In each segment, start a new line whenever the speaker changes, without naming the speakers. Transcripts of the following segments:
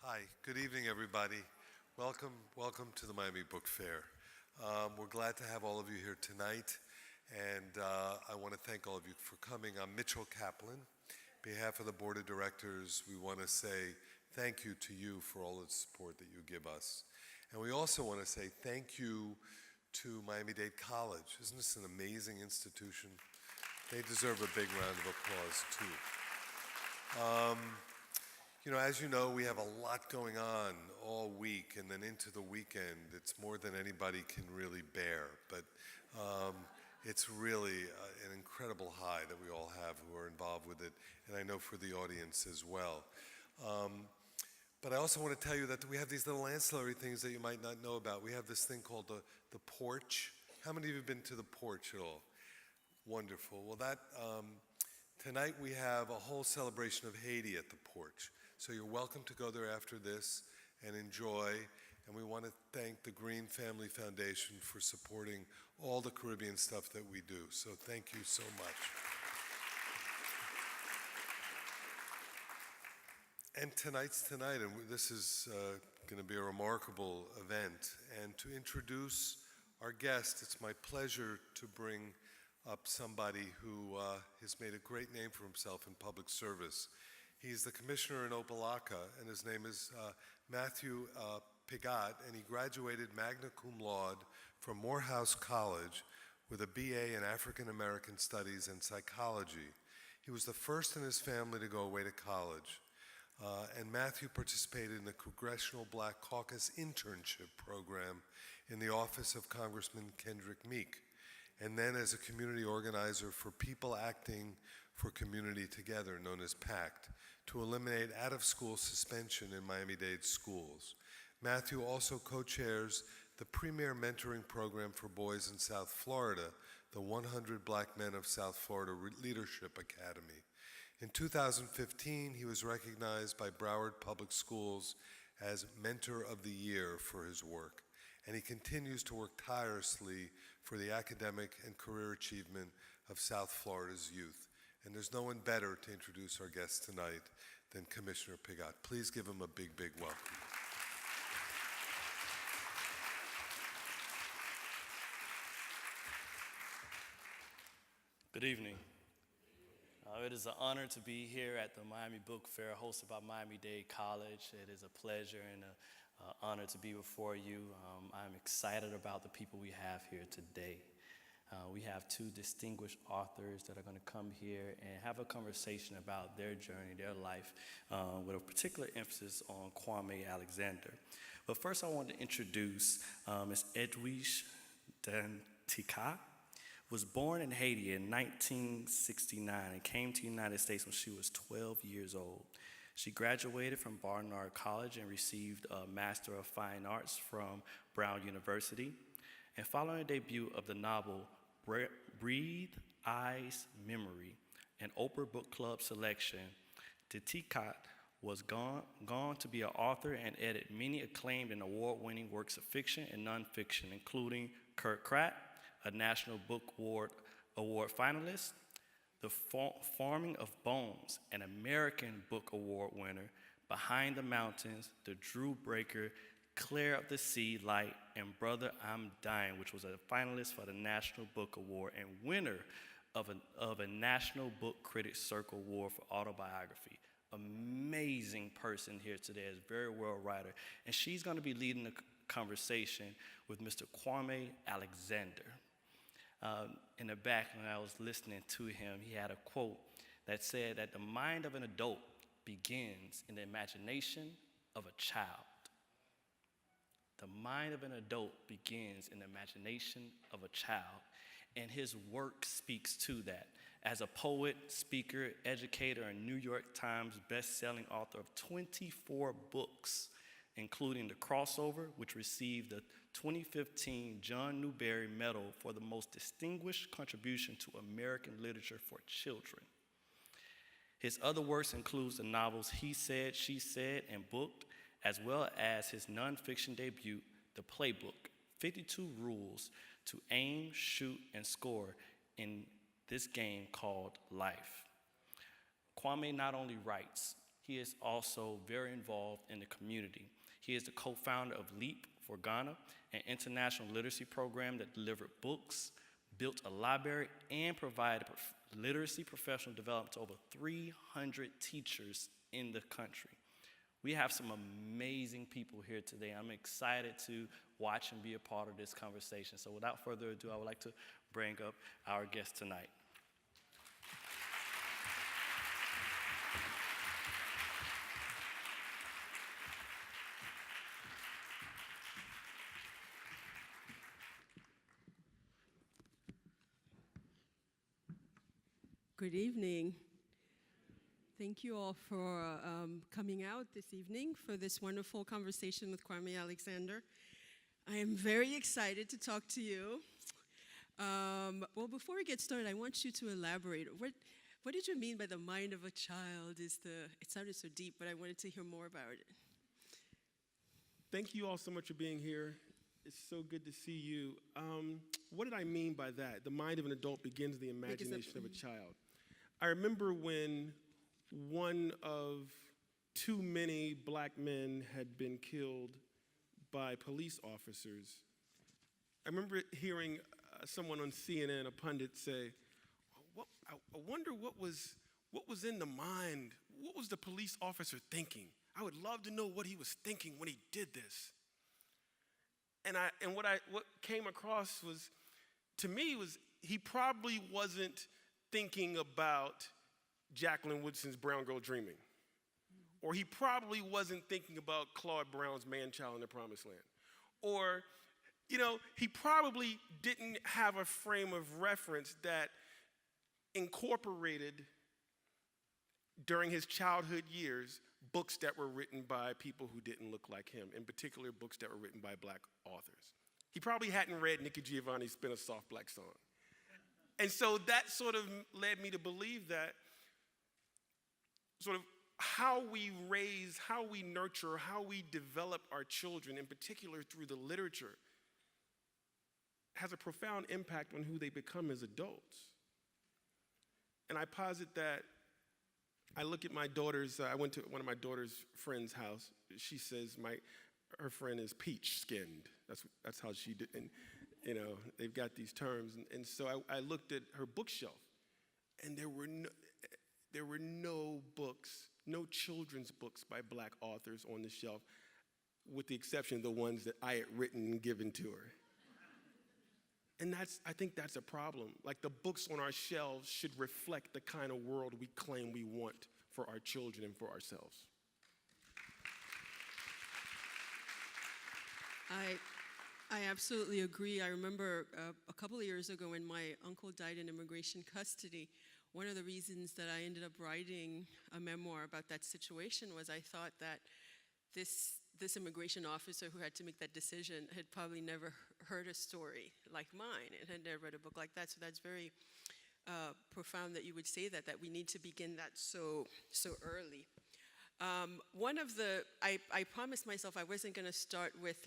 Hi, good evening, everybody. Welcome to the Miami Book Fair. We're glad to have all of you here tonight, and I want to thank all of you for coming. I'm Mitchell Kaplan. On behalf of the Board of Directors, we want to say thank you to you for all the support that you give us. And we also want to say thank you to Miami-Dade College. Isn't this an amazing institution? They deserve a big round of applause, too. As you know, we have a lot going on all week and then into the weekend. It's more than anybody can really bear, but it's really an incredible high that we all have who are involved with it, and I know for the audience as well. But I also want to tell you that we have these little ancillary things that you might not know about. We have this thing called the porch. How many of you have been to the porch at all? Wonderful. Well, tonight we have a whole celebration of Haiti at the porch. So you're welcome to go there after this and enjoy. And we want to thank the Green Family Foundation for supporting all the Caribbean stuff that we do. So thank you so much. And tonight's tonight, and this is going to be a remarkable event. And to introduce our guest, it's my pleasure to bring up somebody who has made a great name for himself in public service. He's the commissioner in Opa-locka, and his name is Matthew Pigat, and he graduated magna cum laude from Morehouse College with a BA in African American Studies and Psychology. He was the first in his family to go away to college, and Matthew participated in the Congressional Black Caucus internship program in the office of Congressman Kendrick Meek, and then as a community organizer for People Acting for Community Together, known as PACT, to eliminate out-of-school suspension in Miami-Dade schools. Matthew also co-chairs the premier mentoring program for boys in South Florida, the 100 Black Men of South Florida Leadership Academy. In 2015, he was recognized by Broward Public Schools as Mentor of the Year for his work, and he continues to work tirelessly for the academic and career achievement of South Florida's youth. And there's no one better to introduce our guest tonight than Commissioner Pigat. Please give him a big, big welcome.
Good evening. It is an honor to be here at the Miami Book Fair hosted by Miami-Dade College. It is a pleasure and an honor to be before you. I'm excited about the people we have here today. We have two distinguished authors that are going to come here and have a conversation about their journey, their life, with a particular emphasis on Kwame Alexander. But first I want to introduce Ms. Edwidge Danticat. Was born in Haiti in 1969 and came to the United States when she was 12 years old. She graduated from Barnard College and received a Master of Fine Arts from Brown University. And following the debut of the novel Breathe Eyes Memory, an Oprah Book Club selection, Danticat was gone to be an author and edit many acclaimed and award-winning works of fiction and nonfiction, including Kurt Kratt, a National Book Award finalist, The Farming of Bones, an American Book Award winner, Behind the Mountains, The Drew Breaker, Clear of the Sea, Light, and Brother, I'm Dying, which was a finalist for the National Book Award and winner of a National Book Critics Circle Award for autobiography. Amazing person here today, is very well writer, and she's going to be leading the conversation with Mr. Kwame Alexander. In the back, when I was listening to him, he had a quote that said that the mind of an adult begins in the imagination of a child. The mind of an adult begins in the imagination of a child, and his work speaks to that. As a poet, speaker, educator, and New York Times best-selling author of 24 books, including The Crossover, which received the 2015 John Newbery Medal for the most distinguished contribution to American literature for children. His other works includes the novels He Said, She Said, and Booked, as well as his nonfiction debut, The Playbook, 52 Rules to Aim, Shoot, and Score in this game called life. Kwame not only writes, he is also very involved in the community. He is the co-founder of Leap for Ghana, an international literacy program that delivered books, built a library, and provided literacy professional development to over 300 teachers in the country. We have some amazing people here today. I'm excited to watch and be a part of this conversation. So without further ado, I would like to bring up our guest tonight.
Good evening. Thank you all for coming out this evening for this wonderful conversation with Kwame Alexander. I am very excited to talk to you. Well, before we get started, I want you to elaborate. What did you mean by the mind of a child? It sounded so deep, but I wanted to hear more about it.
Thank you all so much for being here. It's so good to see you. What did I mean by that? The mind of an adult begins the imagination of a child. I remember when one of too many black men had been killed by police officers. I remember hearing someone on CNN, a pundit, say, I wonder what was in the mind, what was the police officer thinking? I would love to know what he was thinking when he did this. And what came across was, to me, was he probably wasn't thinking about Jacqueline Woodson's Brown Girl Dreaming. Or he probably wasn't thinking about Claude Brown's Man-Child in the Promised Land. Or, he probably didn't have a frame of reference that incorporated, during his childhood years, books that were written by people who didn't look like him, in particular books that were written by black authors. He probably hadn't read Nikki Giovanni's Spin a Soft Black Song. And so that sort of led me to believe that sort of how we raise, how we nurture, how we develop our children, in particular through the literature, has a profound impact on who they become as adults. And I posit that I look at my daughter's, I went to one of my daughter's friend's house. She says her friend is peach-skinned. That's how she did, and they've got these terms. And so I looked at her bookshelf, and there were no books, no children's books by black authors on the shelf, with the exception of the ones that I had written and given to her. And I think that's a problem. Like, the books on our shelves should reflect the kind of world we claim we want for our children and for ourselves.
I absolutely agree. I remember a couple of years ago when my uncle died in immigration custody, one of the reasons that I ended up writing a memoir about that situation was I thought that this immigration officer who had to make that decision had probably never heard a story like mine and had never read a book like that. So that's very profound that you would say that we need to begin that so early. I promised myself I wasn't going to start with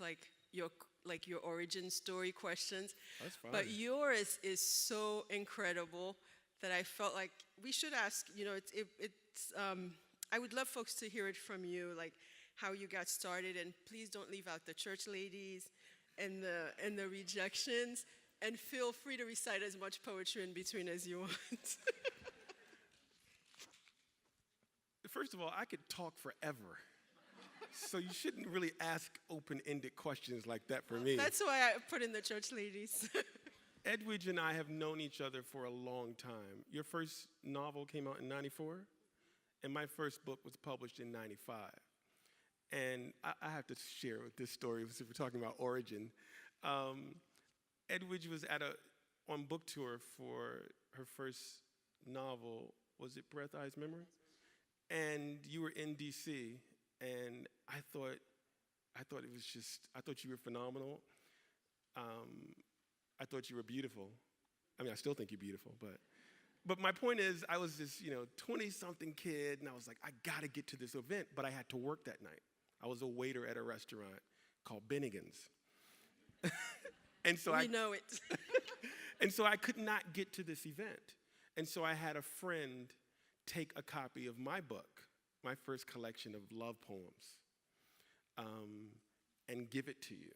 your origin story questions.
That's fine.
But yours is so incredible that I felt like we should ask, I would love folks to hear it from you, like how you got started, and please don't leave out the church ladies and the rejections, and feel free to recite as much poetry in between as you want.
First of all, I could talk forever. So you shouldn't really ask open-ended questions like that for me.
That's why I put in the church ladies.
Edwidge and I have known each other for a long time. Your first novel came out in '94, and my first book was published in '95. And I have to share with this story, since we're talking about origin. Edwidge was on book tour for her first novel. Was it Breath, Eyes, Memory? And you were in D.C., and I thought you were phenomenal. I thought you were beautiful. I mean, I still think you're beautiful, but my point is, I was this 20-something kid, and I was like, I gotta get to this event, but I had to work that night. I was a waiter at a restaurant called Bennigan's. And so
we know it.
And so I could not get to this event. And so I had a friend take a copy of my book, my first collection of love poems and give it to you.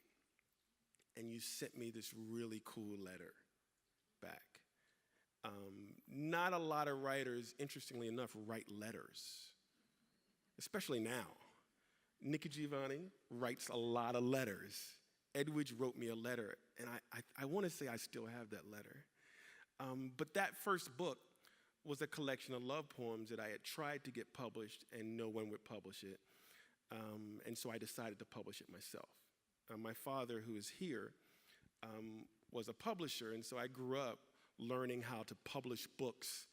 And you sent me this really cool letter back. Not a lot of writers, interestingly enough, write letters, especially now. Nikki Giovanni writes a lot of letters. Edwidge wrote me a letter, and I want to say I still have that letter. But that first book was a collection of love poems that I had tried to get published, and no one would publish it. And so I decided to publish it myself. My father, who is here, was a publisher, and so I grew up learning how to publish books,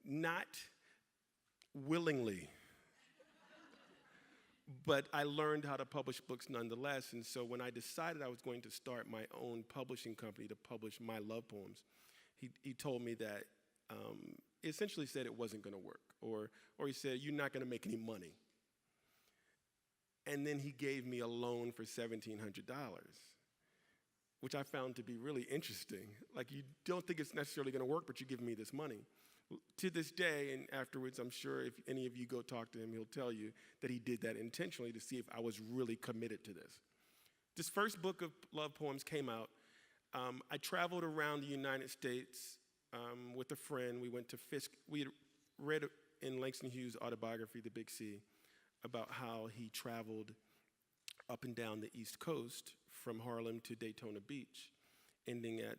not willingly, but I learned how to publish books nonetheless. And so when I decided I was going to start my own publishing company to publish my love poems, he told me that, he essentially said it wasn't going to work, or he said, you're not going to make any money. And then he gave me a loan for $1,700, which I found to be really interesting. Like, you don't think it's necessarily going to work, but you give me this money. To this day, and afterwards, I'm sure if any of you go talk to him, he'll tell you that he did that intentionally to see if I was really committed to this. This first book of love poems came out. I traveled around the United States with a friend. We went to Fisk. We had read in Langston Hughes' autobiography, The Big Sea, about how he traveled up and down the East Coast from Harlem to Daytona Beach, ending at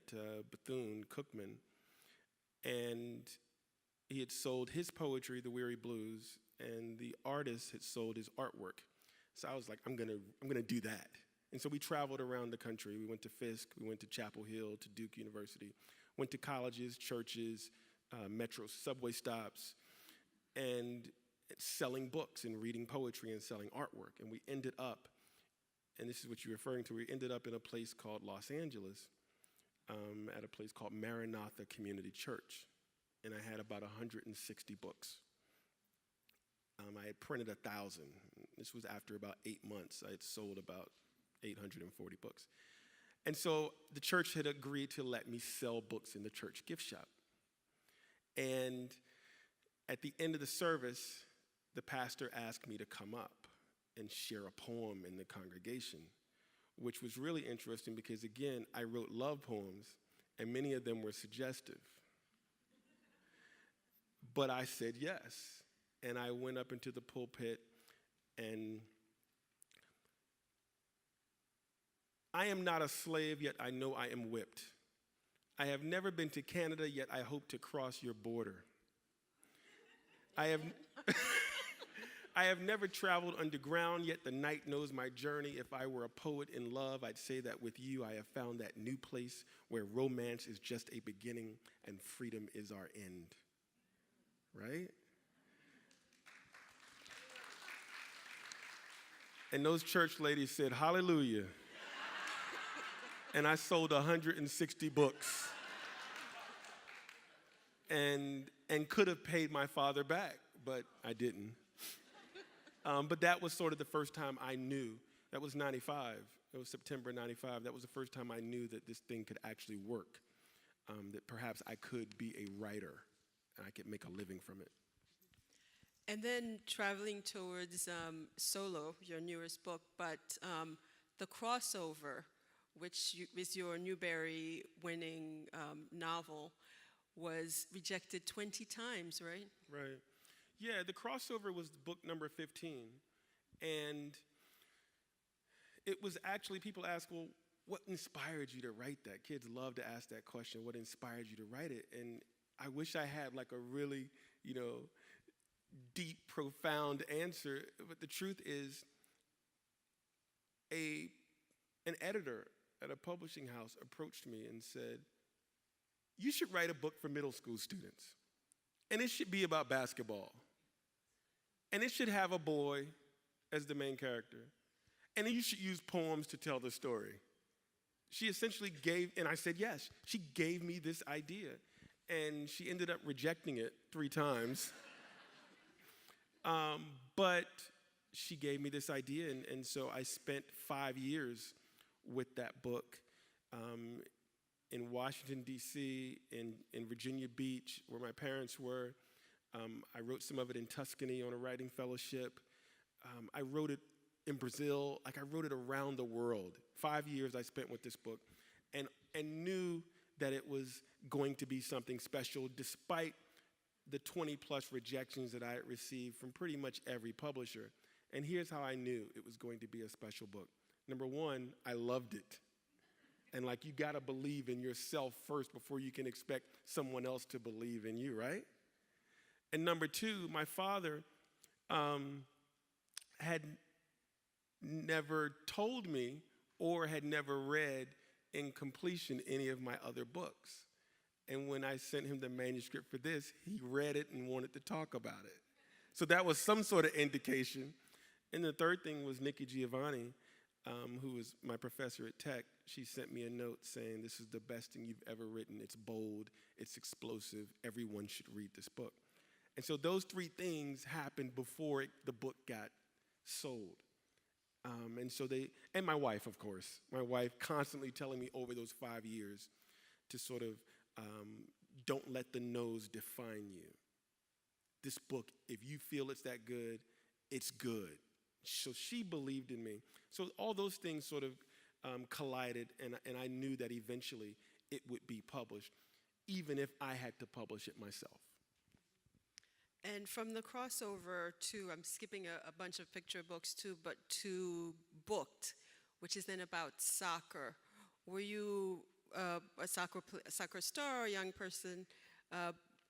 Bethune-Cookman. And he had sold his poetry, The Weary Blues, and the artist had sold his artwork. So I was like, I'm gonna do that. And so we traveled around the country. We went to Fisk, we went to Chapel Hill, to Duke University, went to colleges, churches, metro subway stops, and selling books and reading poetry and selling artwork. And we ended up, and this is what you're referring to, we ended up in a place called Los Angeles, at a place called Maranatha Community Church. And I had about 160 books. I had printed 1,000. This was after about 8 months. I had sold about 840 books. And so the church had agreed to let me sell books in the church gift shop. And at the end of the service, the pastor asked me to come up and share a poem in the congregation, which was really interesting because, again, I wrote love poems, and many of them were suggestive. But I said yes, and I went up into the pulpit, and I am not a slave, yet I know I am whipped. I have never been to Canada, yet I hope to cross your border. I have never traveled underground, yet the night knows my journey. If I were a poet in love, I'd say that with you I have found that new place where romance is just a beginning and freedom is our end. Right? And those church ladies said, hallelujah. And I sold 160 books and could have paid my father back, but I didn't. But that was sort of the first time I knew. That was 95. It was September 95. That was the first time I knew that this thing could actually work, that perhaps I could be a writer and I could make a living from it.
And then traveling towards Solo, your newest book, but The Crossover, which is your Newbery-winning novel, was rejected 20 times, right?
Right. Yeah, The Crossover was book number 15. And it was actually, people ask, well, what inspired you to write that? Kids love to ask that question, what inspired you to write it? And I wish I had like a really, deep, profound answer. But the truth is, an editor at a publishing house approached me and said, you should write a book for middle school students. And it should be about basketball. And it should have a boy as the main character. And then you should use poems to tell the story. She essentially gave, and I said yes. She gave me this idea. And she ended up rejecting it 3 times. But she gave me this idea, and so I spent 5 years with that book in Washington, D.C., in Virginia Beach, where my parents were, I wrote some of it in Tuscany on a writing fellowship. I wrote it in Brazil. Like, I wrote it around the world. 5 years I spent with this book, and knew that it was going to be something special despite the 20-plus rejections that I had received from pretty much every publisher. And here's how I knew it was going to be a special book. Number one, I loved it. And like, you gotta believe in yourself first before you can expect someone else to believe in you, right? And number two, my father had never told me or had never read in completion any of my other books. And when I sent him the manuscript for this, he read it and wanted to talk about it. So that was some sort of indication. And the third thing was Nikki Giovanni, who was my professor at Tech. She sent me a note saying, this is the best thing you've ever written. It's bold, it's explosive, everyone should read this book. And so those three things happened before the book got sold. And my wife, of course. My wife constantly telling me over those 5 years to sort of, don't let the no's define you. This book, if you feel it's that good, it's good. So she believed in me. So all those things sort of collided, and I knew that eventually it would be published, even if I had to publish it myself.
And from the crossover to, I'm skipping a bunch of picture books too, but to Booked, which is then about soccer. Were you a soccer star, a young person?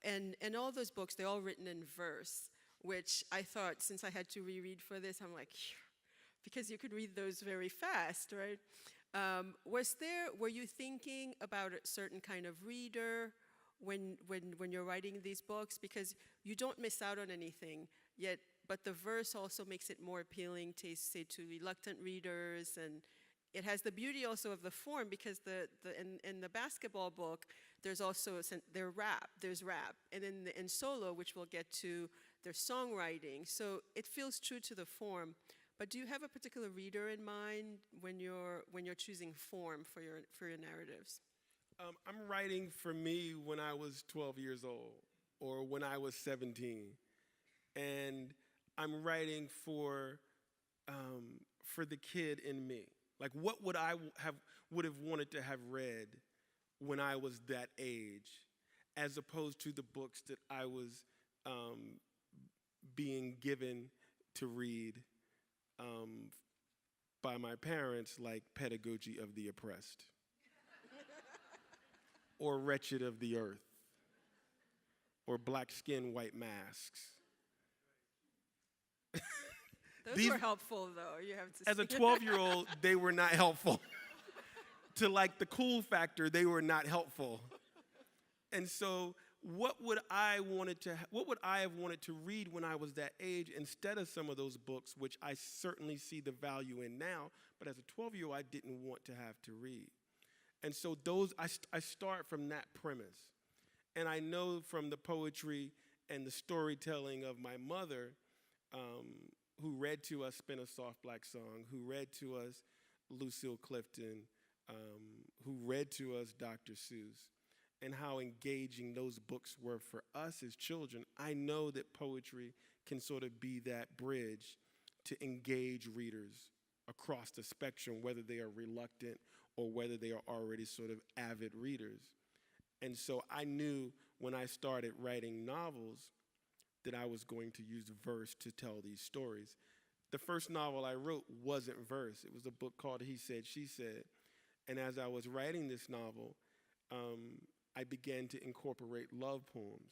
And all those books, they're all written in verse, which I thought, since I had to reread for this, I'm like, because you could read those very fast, right? Were you thinking about a certain kind of reader when you're writing these books? Because you don't miss out on anything, but the verse also makes it more appealing to, say, to reluctant readers, and it has the beauty also of the form, because in the basketball book, there's also there's rap, and in Solo, which we'll get to, there's songwriting. So it feels true to the form. But do you have a particular reader in mind when you're choosing form for your narratives?
I'm writing for me when I was 12 years old, or when I was 17, and I'm writing for the kid in me. Like, what would I would have wanted to have read when I was that age, as opposed to the books that I was being given to read by my parents, like Pedagogy of the Oppressed, or Wretched of the Earth, or Black Skin, White Masks.
Those were helpful, though, you have to
As
say.
a 12-year-old, they were not helpful. To like the cool factor, they were not helpful. And so what would I have wanted to read when I was that age, instead of some of those books, which I certainly see the value in now, but as a 12-year-old, I didn't want to have to read. And so I start from that premise. And I know from the poetry and the storytelling of my mother, who read to us Spin a Soft Black Song, who read to us Lucille Clifton, who read to us Dr. Seuss, and how engaging those books were for us as children. I know that poetry can sort of be that bridge to engage readers across the spectrum, whether they are reluctant or whether they are already sort of avid readers. And so I knew when I started writing novels that I was going to use verse to tell these stories. The first novel I wrote wasn't verse. It was a book called He Said, She Said. And as I was writing this novel, I began to incorporate love poems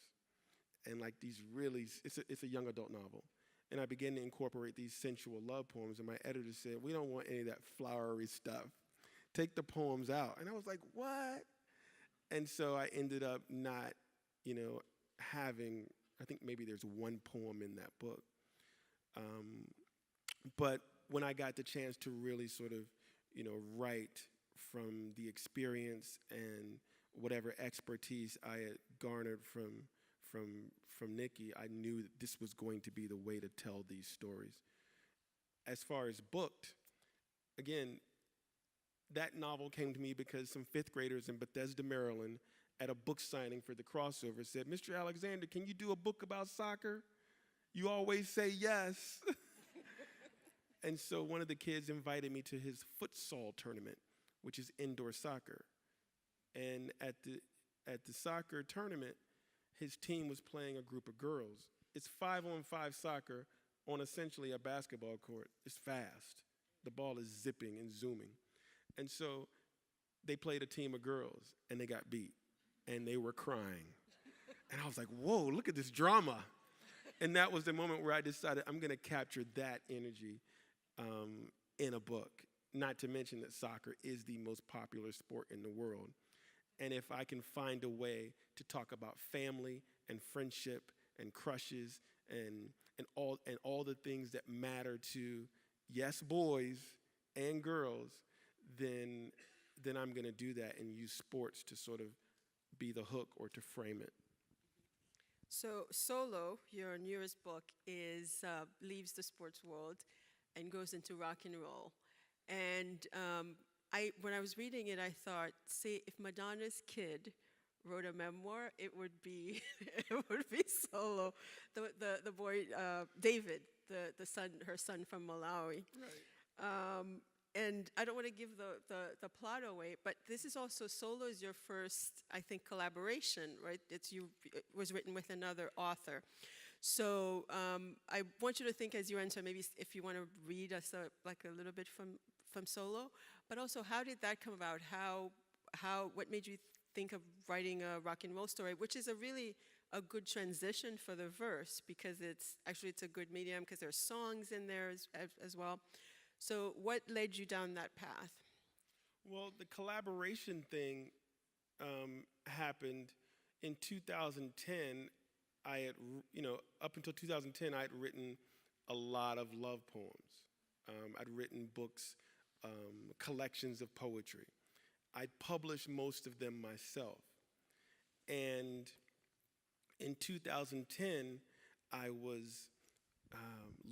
and like these really, it's a young adult novel. And I began to incorporate these sensual love poems, and my editor said, we don't want any of that flowery stuff. Take the poems out. And I was like, what? And so I ended up not, having, I think maybe there's one poem in that book. But when I got the chance to really sort of, write from the experience and whatever expertise I had garnered from Nikki, I knew that this was going to be the way to tell these stories. As far as Booked, again, that novel came to me because some fifth graders in Bethesda, Maryland, at a book signing for the crossover said, "Mr. Alexander, can you do a book about soccer? You always say yes." And so one of the kids invited me to his futsal tournament, which is indoor soccer. And at the soccer tournament, his team was playing a group of girls. It's 5-on-5 soccer on essentially a basketball court. It's fast. The ball is zipping and zooming. And so they played a team of girls, and they got beat, and they were crying. And I was like, whoa, look at this drama. And that was the moment where I decided I'm going to capture that energy in a book, not to mention that soccer is the most popular sport in the world. And if I can find a way to talk about family and friendship and crushes and all the things that matter to, yes, boys and girls, then I'm going to do that and use sports to sort of be the hook or to frame it.
So Solo, your newest book, leaves the sports world and goes into rock and roll. And when I was reading it, I thought, see, if Madonna's kid wrote a memoir, it would be Solo, the boy David, the son, her son from Malawi.
Right.
And I don't want to give the plot away, but this is also, Solo is your first, I think, collaboration, right? It was written with another author. So I want you to think as you answer, maybe if you want to read us a little bit from Solo, but also how did that come about? What made you think of writing a rock and roll story, which is a good transition for the verse, because it's a good medium because there's songs in there as well. So what led you down that path?
Well, the collaboration thing happened in 2010. I had, up until 2010, I had written a lot of love poems. I'd written books, collections of poetry. I'd published most of them myself. And in 2010, I was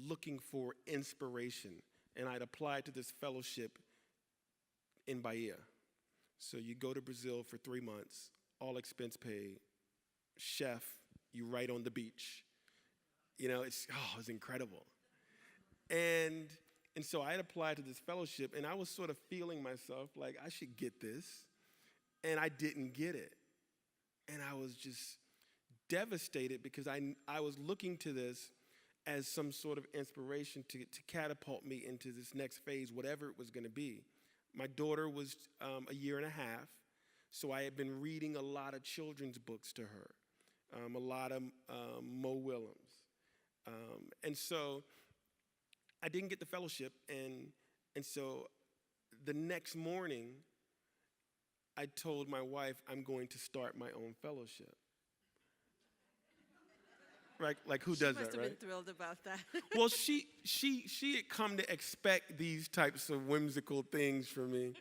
looking for inspiration, and I'd applied to this fellowship in Bahia. So you go to Brazil for 3 months, all expense paid, chef, you write on the beach. It's incredible. And so I had applied to this fellowship, and I was sort of feeling myself like I should get this, and I didn't get it. And I was just devastated because I was looking to this as some sort of inspiration to catapult me into this next phase, whatever it was going to be. My daughter was a year and a half, so I had been reading a lot of children's books to her. A lot of Mo Willems. And so I didn't get the fellowship, and so the next morning, I told my wife I'm going to start my own fellowship. Right? Like, who does that, right?
She must have been thrilled about that.
Well, she had come to expect these types of whimsical things from me,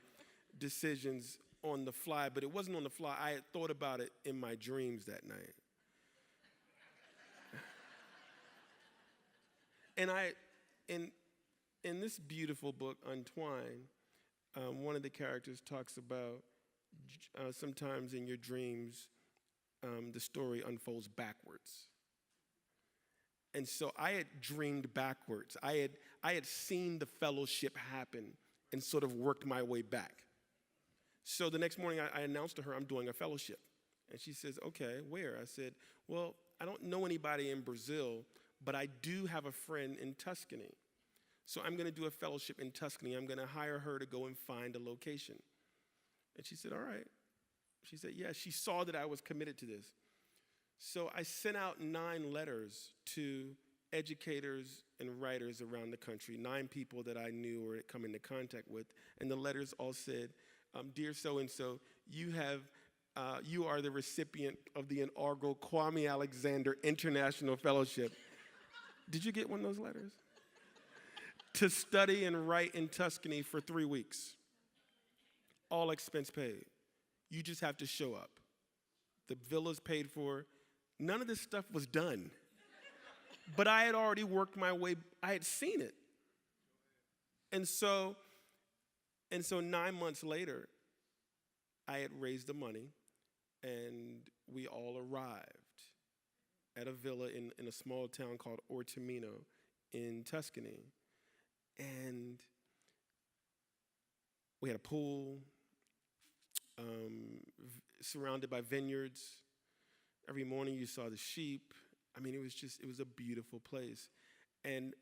decisions on the fly, but it wasn't on the fly. I had thought about it in my dreams that night. And in this beautiful book, Untwine, one of the characters talks about sometimes in your dreams, the story unfolds backwards. And so I had dreamed backwards. I had seen the fellowship happen and sort of worked my way back. So the next morning, I announced to her I'm doing a fellowship. And she says, okay, where? I said, well, I don't know anybody in Brazil, but I do have a friend in Tuscany. So I'm going to do a fellowship in Tuscany. I'm going to hire her to go and find a location. And she said, all right. She said, yeah. She saw that I was committed to this. So I sent out 9 letters to educators and writers around the country, 9 people that I knew or had come into contact with. And the letters all said, dear so-and-so, you are the recipient of the inaugural Kwame Alexander International Fellowship. Did you get one of those letters? To study and write in Tuscany for 3 weeks. All expense paid. You just have to show up. The villa's paid for. None of this stuff was done. But I had already worked my way. I had seen it. And so 9 months later, I had raised the money. and we all arrived at a villa in a small town called Ortomino in Tuscany. And we had a pool, surrounded by vineyards. Every morning you saw the sheep. I mean, it was a beautiful place. And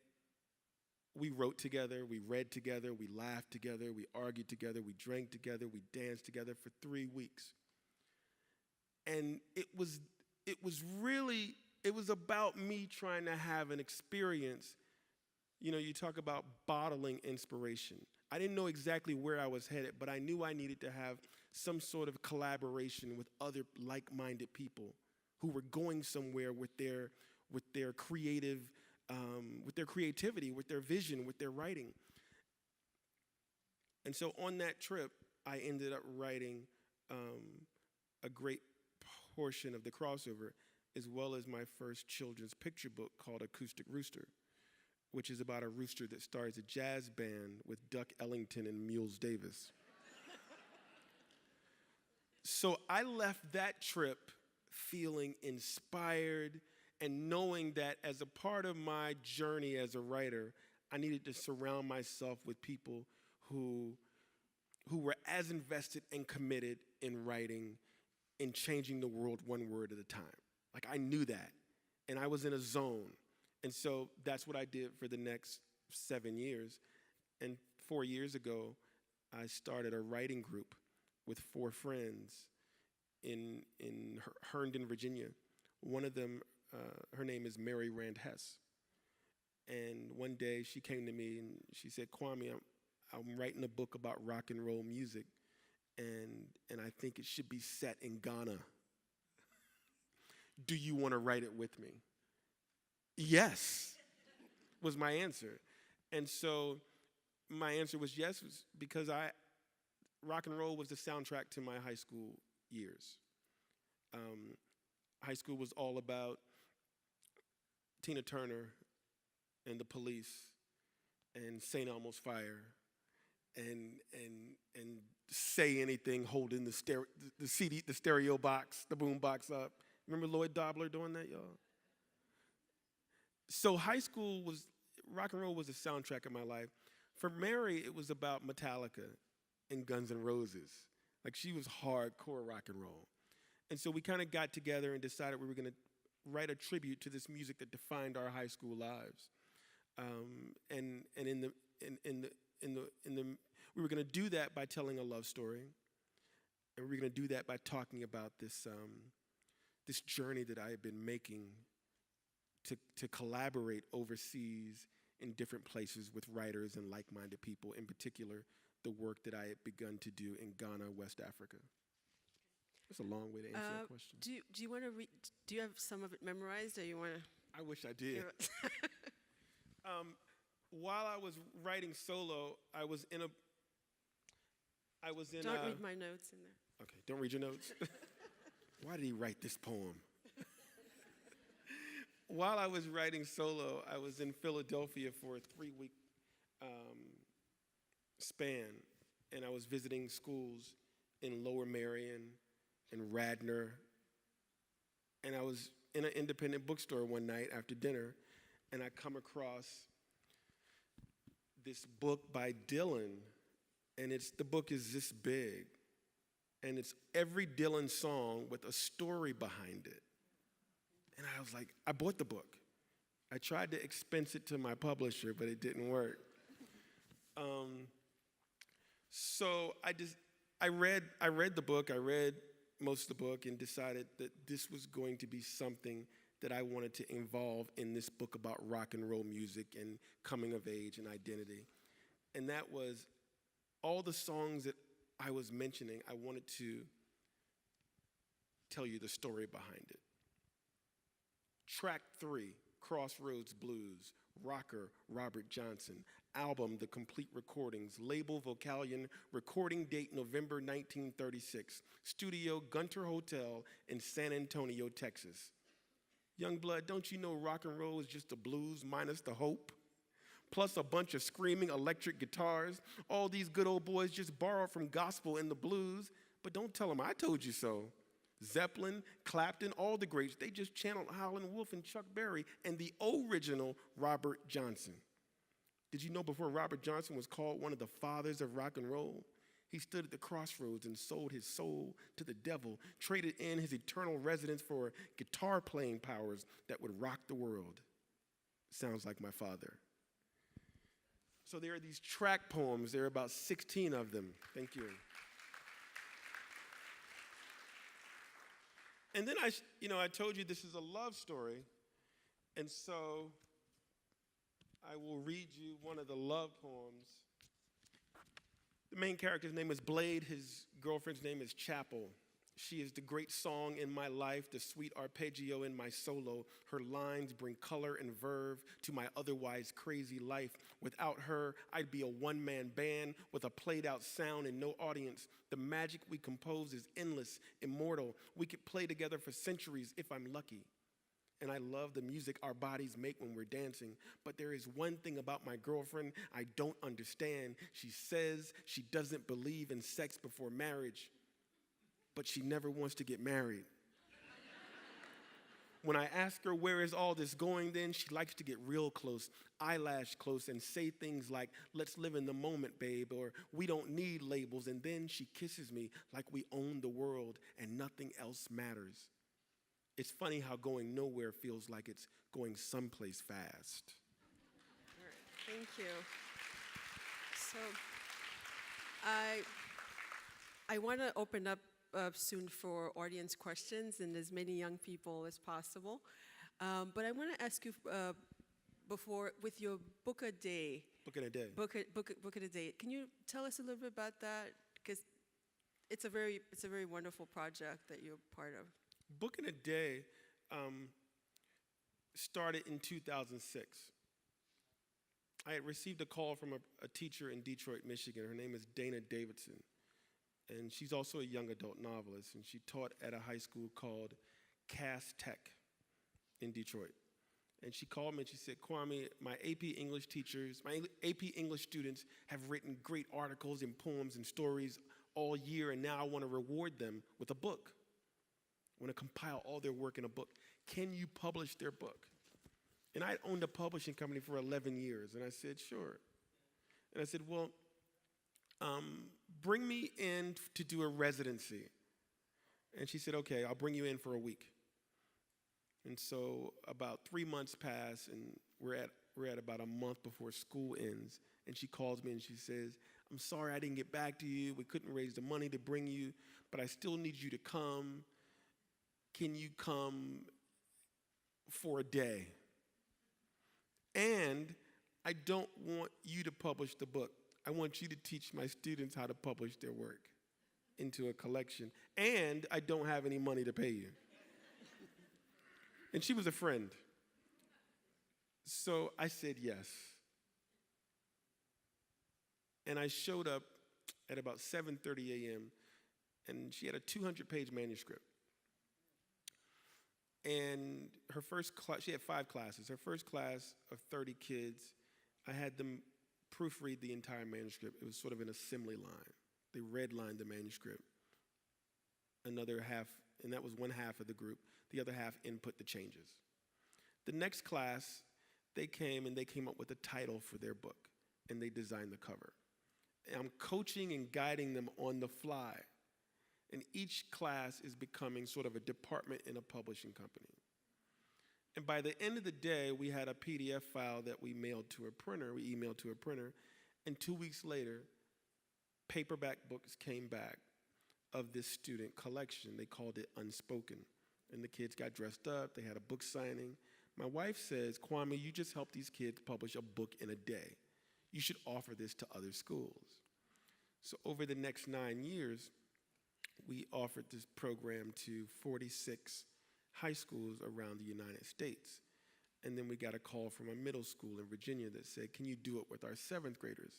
we wrote together, we read together, we laughed together, we argued together, we drank together, we danced together for 3 weeks. And it was about me trying to have an experience. You know, you talk about bottling inspiration. I didn't know exactly where I was headed, but I knew I needed to have some sort of collaboration with other like-minded people who were going somewhere with their creativity, with their vision, with their writing. And so on that trip, I ended up writing a great portion of the crossover, as well as my first children's picture book called Acoustic Rooster, which is about a rooster that starts a jazz band with Duck Ellington and Mules Davis. So I left that trip feeling inspired and knowing that as a part of my journey as a writer, I needed to surround myself with people who were as invested and committed in writing, in changing the world one word at a time. Like, I knew that, and I was in a zone. And so that's what I did for the next 7 years. And 4 years ago, I started a writing group with 4 friends in Herndon, Virginia. One of them, her name is Mary Rand Hess. And one day she came to me and she said, Kwame, I'm writing a book about rock and roll music, and I think it should be set in Ghana. Do you want to write it with me? Yes, was my answer. And so my answer was yes, because rock and roll was the soundtrack to my high school years. High school was all about Tina Turner and the Police and St. Elmo's Fire and Say Anything, holding the stereo box, the boom box up. Remember Lloyd Dobler doing that, y'all? So rock and roll was the soundtrack of my life. For Mary, it was about Metallica and Guns N' Roses. Like, she was hardcore rock and roll. And so we kind of got together and decided we were going to write a tribute to this music that defined our high school lives. We were going to do that by telling a love story, and we were going to do that by talking about this journey that I had been making to collaborate overseas in different places with writers and like-minded people, in particular, the work that I had begun to do in Ghana, West Africa. That's a long way to answer that question.
Do you want to read? Do you have some of it memorized, or you want to?
I wish I did. While I was writing solo, I was in.
Don't read my notes in there.
Okay, don't read your notes. Why did he write this poem? While I was writing solo, I was in Philadelphia for a 3-week span, and I was visiting schools in Lower Merion and Radnor, and I was in an independent bookstore one night after dinner, and I come across this book by Dylan, and the book is this big, and it's every Dylan song with a story behind it. And I was like, I bought the book. I tried to expense it to my publisher, but it didn't work. So I read the book, I read most of the book, and decided that this was going to be something that I wanted to involve in this book about rock and roll music and coming of age and identity. And that was all the songs that I was mentioning. I wanted to tell you the story behind it. Track 3, Crossroads Blues, rocker Robert Johnson, album The Complete Recordings, label Vocalion, recording date November 1936, studio Gunter Hotel in San Antonio, Texas. Youngblood, don't you know rock and roll is just the blues minus the hope? Plus a bunch of screaming electric guitars. All these good old boys just borrowed from gospel and the blues, but don't tell them I told you so. Zeppelin, Clapton, all the greats, they just channeled Howlin' Wolf and Chuck Berry and the original Robert Johnson. Did you know before Robert Johnson was called one of the fathers of rock and roll, he stood at the crossroads and sold his soul to the devil, traded in his eternal residence for guitar playing powers that would rock the world? Sounds like my father. So there are these track poems. There are about 16 of them. Thank you. And then I told you this is a love story. And so I will read you one of the love poems. The main character's name is Blade. His girlfriend's name is Chapel. She is the great song in my life, the sweet arpeggio in my solo. Her lines bring color and verve to my otherwise crazy life. Without her, I'd be a one-man band with a played-out sound and no audience. The magic we compose is endless, immortal. We could play together for centuries if I'm lucky. And I love the music our bodies make when we're dancing. But there is one thing about my girlfriend I don't understand. She says she doesn't believe in sex before marriage, but she never wants to get married. When I ask her where is all this going, then she likes to get real close, eyelash close, and say things like, let's live in the moment, babe, or we don't need labels. And then she kisses me like we own the world and nothing else matters. It's funny how going nowhere feels like it's going someplace fast.
All right, thank you. So I want to open up soon for audience questions and as many young people as possible. But I want to ask you before, with your book a day.
Book in a day.
Book a day. Can you tell us a little bit about that? Because it's a very wonderful project that you're part of.
Book in a Day started in 2006. I had received a call from a teacher in Detroit, Michigan. Her name is Dana Davidson. And she's also a young adult novelist. And she taught at a high school called Cass Tech in Detroit. And she called me and she said, Kwame, my AP English teachers, my AP English students have written great articles and poems and stories all year, and now I want to reward them with a book. I want to compile all their work in a book. Can you publish their book? And I owned a publishing company for 11 years, and I said, sure. And I said, well, bring me in to do a residency. And she said, okay, I'll bring you in for a week. And so about 3 months pass, and we're at about a month before school ends. And she calls me and she says, I'm sorry I didn't get back to you. We couldn't raise the money to bring you, but I still need you to come. Can you come for a day? And I don't want you to publish the book. I want you to teach my students how to publish their work into a collection. And I don't have any money to pay you. And she was a friend. So I said yes. And I showed up at about 7:30 a.m., and she had a 200-page manuscript. And her first class, she had 5 classes. Her first class of 30 kids, I had them proofread the entire manuscript. It was sort of an assembly line. They redlined the manuscript. Another half, and that was one half of the group. The other half input the changes. The next class, they came and they came up with a title for their book, and they designed the cover. And I'm coaching and guiding them on the fly. And each class is becoming sort of a department in a publishing company. And by the end of the day, we had a PDF file that we mailed to a printer, we emailed to a printer, and 2 weeks later, paperback books came back of this student collection. They called it Unspoken. And the kids got dressed up, they had a book signing. My wife says, Kwame, you just helped these kids publish a book in a day. You should offer this to other schools. So over the next 9 years, we offered this program to 46 high schools around the United States. And then we got a call from a middle school in Virginia that said, can you do it with our 7th graders?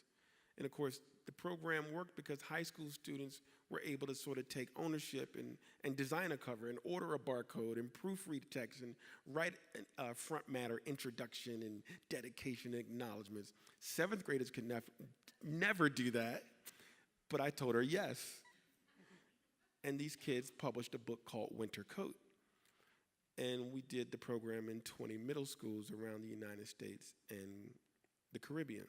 And of course, the program worked because high school students were able to sort of take ownership and design a cover and order a barcode and proofread text and write a front matter introduction and dedication and acknowledgments. 7th graders could never do that, but I told her yes. And these kids published a book called Winter Coat. And we did the program in 20 middle schools around the United States and the Caribbean.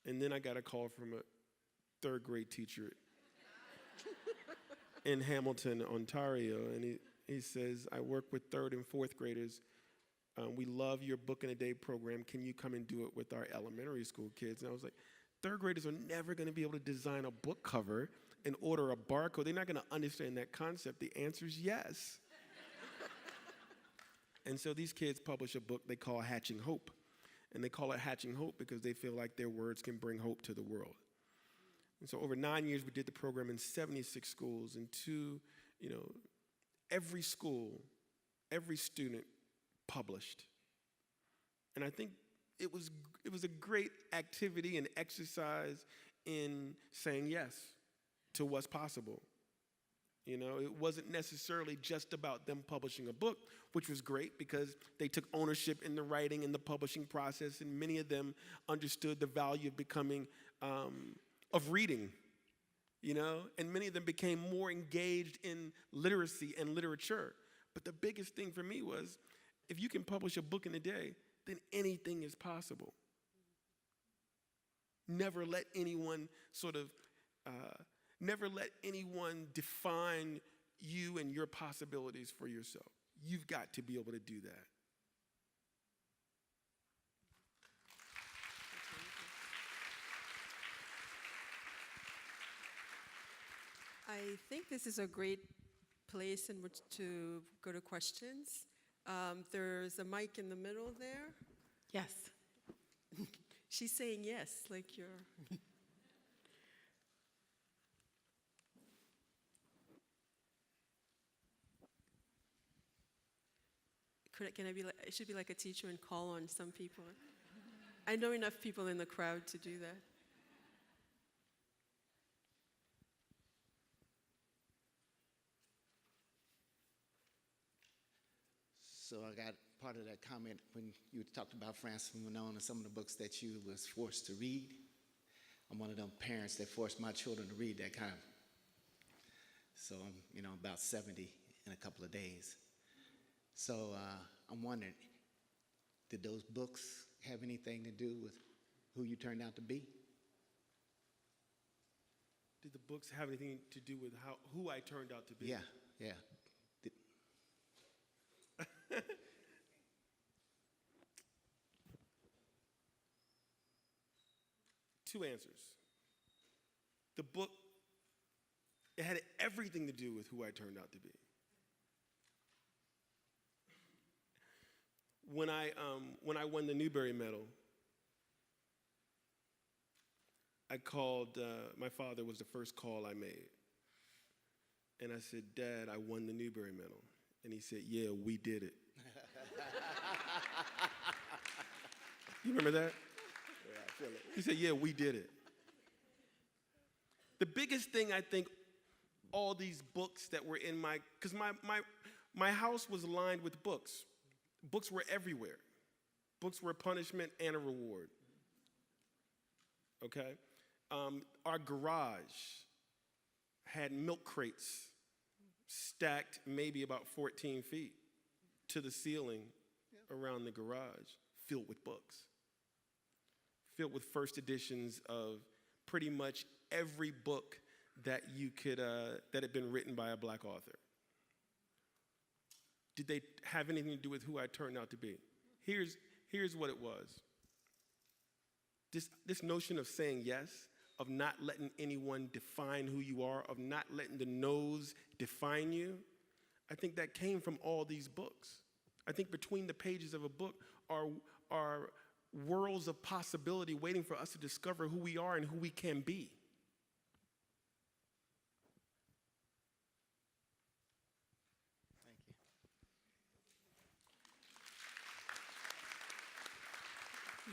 And then I got a call from a third grade teacher in Hamilton, Ontario, and he says, I work with third and fourth graders. We love your book in a day program. Can you come and do it with our elementary school kids? And I was like, third graders are never going to be able to design a book cover and order a barcode. They're not going to understand that concept. The answer is yes. And so these kids publish a book they call Hatching Hope. And they call it Hatching Hope because they feel like their words can bring hope to the world. And so over 9 years, we did the program in 76 schools. And every school, every student published. And I think it was a great activity and exercise in saying yes to what's possible. It wasn't necessarily just about them publishing a book, which was great because they took ownership in the writing and the publishing process, and many of them understood the value of becoming, of reading, and many of them became more engaged in literacy and literature. But the biggest thing for me was, if you can publish a book in a day, then anything is possible. Never let anyone define you and your possibilities for yourself. You've got to be able to do that.
I think this is a great place in which to go to questions. There's a mic in the middle there.
Yes.
She's saying yes, like you're... Can I be like, I should be like a teacher and call on some people. I know enough people in the crowd to do that.
So I got part of that comment when you talked about Francis Manon and some of the books that you was forced to read. I'm one of them parents that forced my children to read that kind. So I'm, about 70 in a couple of days. So I'm wondering, did those books have anything to do with who you turned out to be?
Did the books have anything to do with who I turned out to be?
Yeah.
Two answers. The book, it had everything to do with who I turned out to be. When I won the Newbery Medal, I called, my father was the first call I made. And I said, Dad, I won the Newbery Medal. And he said, yeah, we did it. You remember that?
Yeah, I feel it.
He said, yeah, we did it. The biggest thing I think all these books that were in because my house was lined with books. Books were everywhere. Books were a punishment and a reward. Okay? Our garage had milk crates stacked maybe about 14 feet to the ceiling around the garage, filled with books. Filled with first editions of pretty much every book that that had been written by a black author. Did they have anything to do with who I turned out to be? Here's what it was. This notion of saying yes, of not letting anyone define who you are, of not letting the no's define you, I think that came from all these books. I think between the pages of a book are worlds of possibility waiting for us to discover who we are and who we can be.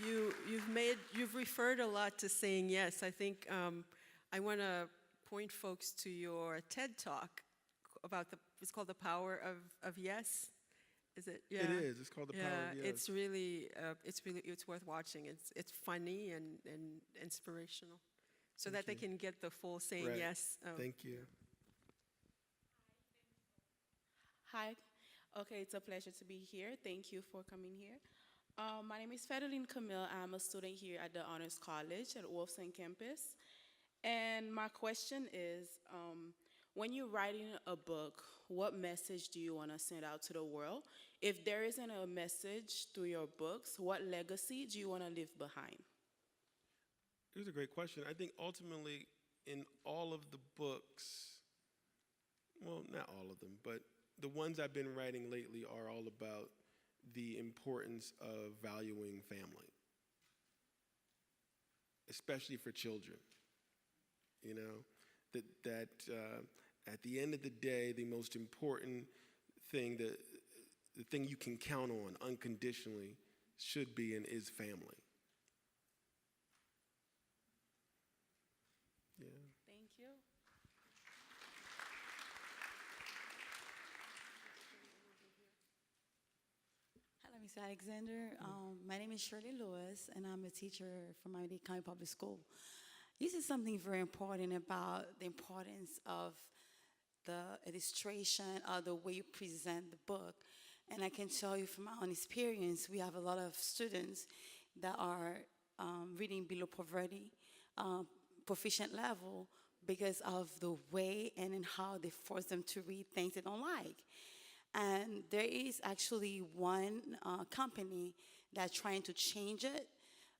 Thank you.
You've referred a lot to saying yes. I think I want to point folks to your TED Talk about it's called The Power of Yes. Is it? Yeah.
It is. It's called The Power of Yes.
It's really, it's worth watching. It's funny and inspirational. so that they can get the full saying
Right.
yes.
Thank you.
Hi. Okay, it's a pleasure to be here. Thank you for coming here. My name is Fedeline Camille. I'm a student here at the Honors College at Wolfson campus. And my question is, when you're writing a book, what message do you want to send out to the world? If there isn't a message through your books, what legacy do you want to leave behind?
Here's a great question. I think ultimately in all of the books, well, not all of them, but the ones I've been writing lately are all about the importance of valuing family, especially for children. You know, that at the end of the day, the most important thing, the thing you can count on unconditionally should be and is family. Yeah.
Thank you.
Hello, Mr. Alexander. My name is Shirley Lewis, and I'm a teacher from Miami-Dade County Public School. You said something very important about the importance of the illustration, or the way you present the book. And I can tell you from my own experience, we have a lot of students that are reading below poverty, proficient level, because of the way and in how they force them to read things they don't like. And there is actually one company that's trying to change it,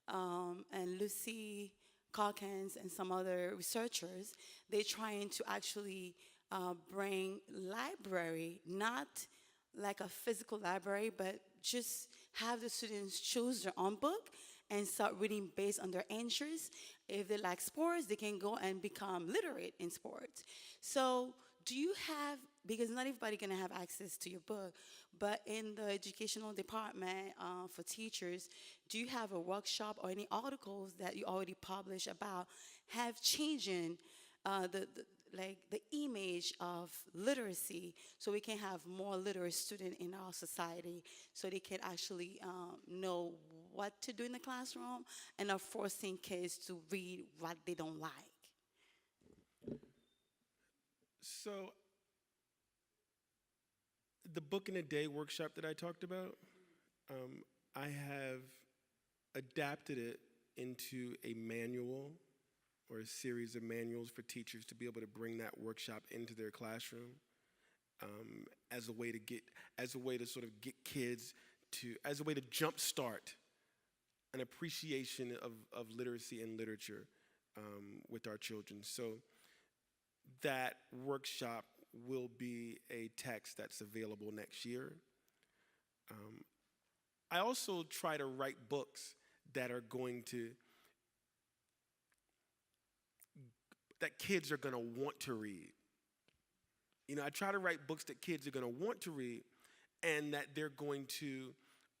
and Lucy Calkins and some other researchers, they're trying to actually bring library, not like a physical library, but just have the students choose their own book and start reading based on their interests. If they like sports, they can go and become literate in sports. So do you have, because not everybody gonna have access to your book, but in the educational department for teachers, do you have a workshop or any articles that you already published about have changing the image of literacy, so we can have more literate students in our society, so they can actually know what to do in the classroom and are forcing kids to read what they don't like?
So, the book in a day workshop that I talked about, I have adapted it into a manual or a series of manuals for teachers to be able to bring that workshop into their classroom, as a way to sort of get kids to, as a way to jumpstart an appreciation of literacy and literature with our children. So that workshop will be a text that's available next year. I also try to write books that are going to, that kids are going to want to read. You know, I try to write books that kids are going to want to read and that they're going to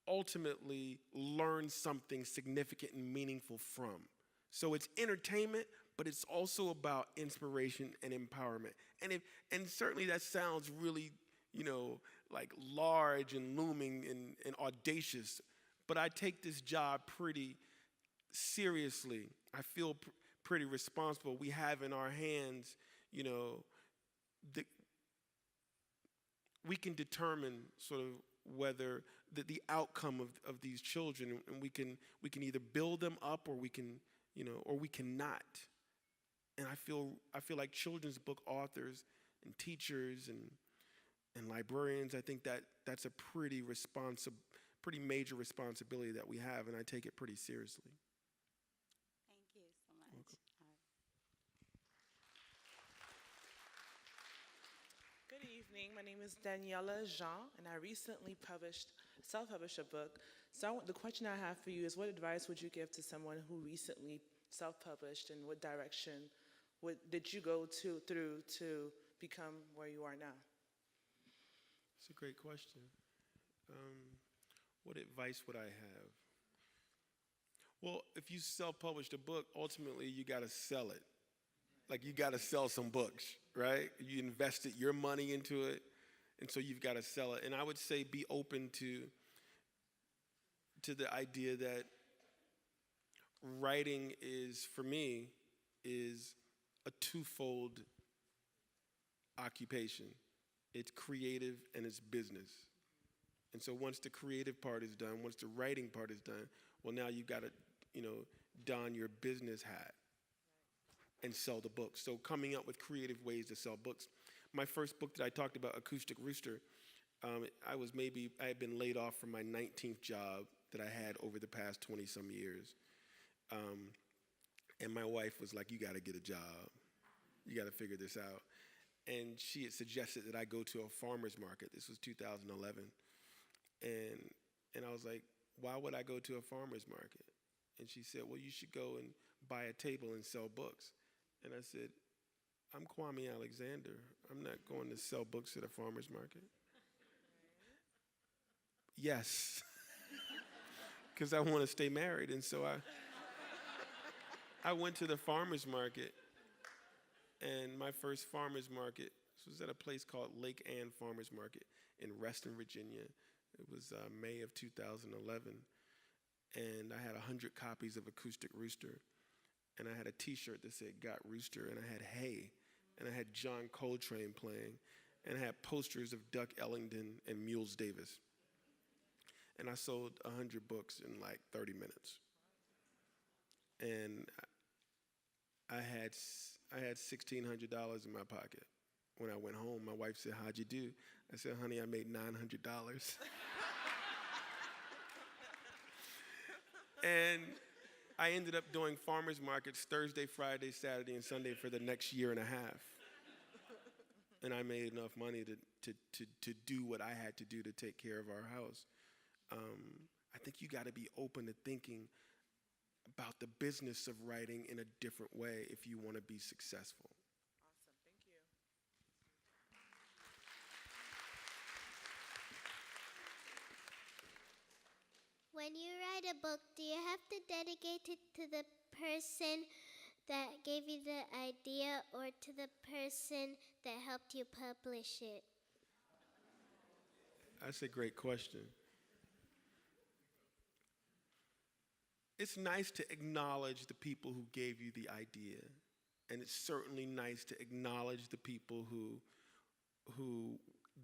ultimately learn something significant and meaningful from. So it's entertainment, but it's also about inspiration and empowerment. And certainly that sounds really, you know, like large and looming and audacious, but I take this job pretty seriously. I feel pretty responsible. We have in our hands, you know, we can determine sort of whether the outcome of these children, and we can either build them up or we can, you know, or we cannot. And I feel like children's book authors and teachers and librarians, I think that's a pretty major responsibility that we have, and I take it pretty seriously.
Thank you so much.
Welcome.
Good evening. My name is Daniela Jean, and I recently self-published a book. So the question I have for you is, what advice would you give to someone who recently self-published, and what direction did you go through to become where you are now?
It's a great question. What advice would I have? Well, if you self-published a book, ultimately you got to sell it. Like, you got to sell some books, right? You invested your money into it, and so you've got to sell it. And I would say be open to the idea that writing is, for me, is a twofold occupation. It's creative and it's business. And so once the creative part is done, once the writing part is done, well, now you've got to, don your business hat and sell the books. So coming up with creative ways to sell books. My first book that I talked about, Acoustic Rooster, I had been laid off from my 19th job that I had over the past 20-some years. And my wife was like, you got to get a job. You got to figure this out. And she had suggested that I go to a farmer's market. This was 2011. And I was like, why would I go to a farmer's market? And she said, well, you should go and buy a table and sell books. And I said, I'm Kwame Alexander. I'm not going to sell books at a farmer's market. Yes, because I want to stay married. And so I went to the farmer's market, and my first farmer's market was at a place called Lake Ann Farmer's Market in Reston, Virginia. It was May of 2011, and I had 100 copies of Acoustic Rooster, and I had a T-shirt that said "Got Rooster," and I had hay, and I had John Coltrane playing, and I had posters of Duck Ellington and Mules Davis. And I sold 100 books in like 30 minutes. And I had $1,600 in my pocket. When I went home, my wife said, how'd you do? I said, honey, I made $900. And I ended up doing farmers markets Thursday, Friday, Saturday, and Sunday for the next year and a half. And I made enough money to do what I had to do to take care of our house. I think you got to be open to thinking about the business of writing in a different way if you want to be successful.
Awesome, thank you.
When you write a book, do you have to dedicate it to the person that gave you the idea or to the person that helped you publish it?
That's a great question. It's nice to acknowledge the people who gave you the idea. And it's certainly nice to acknowledge the people who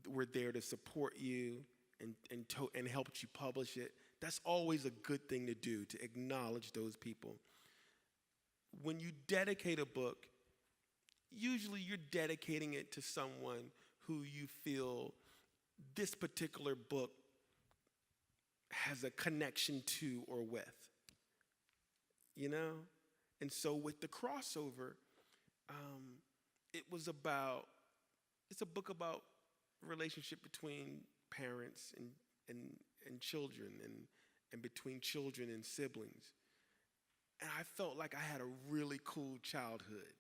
were there to support you and helped you publish it. That's always a good thing to do, to acknowledge those people. When you dedicate a book, usually you're dedicating it to someone who you feel this particular book has a connection to or with. You know? And so with the crossover, it's a book about relationship between parents and children and between children and siblings. And I felt like I had a really cool childhood.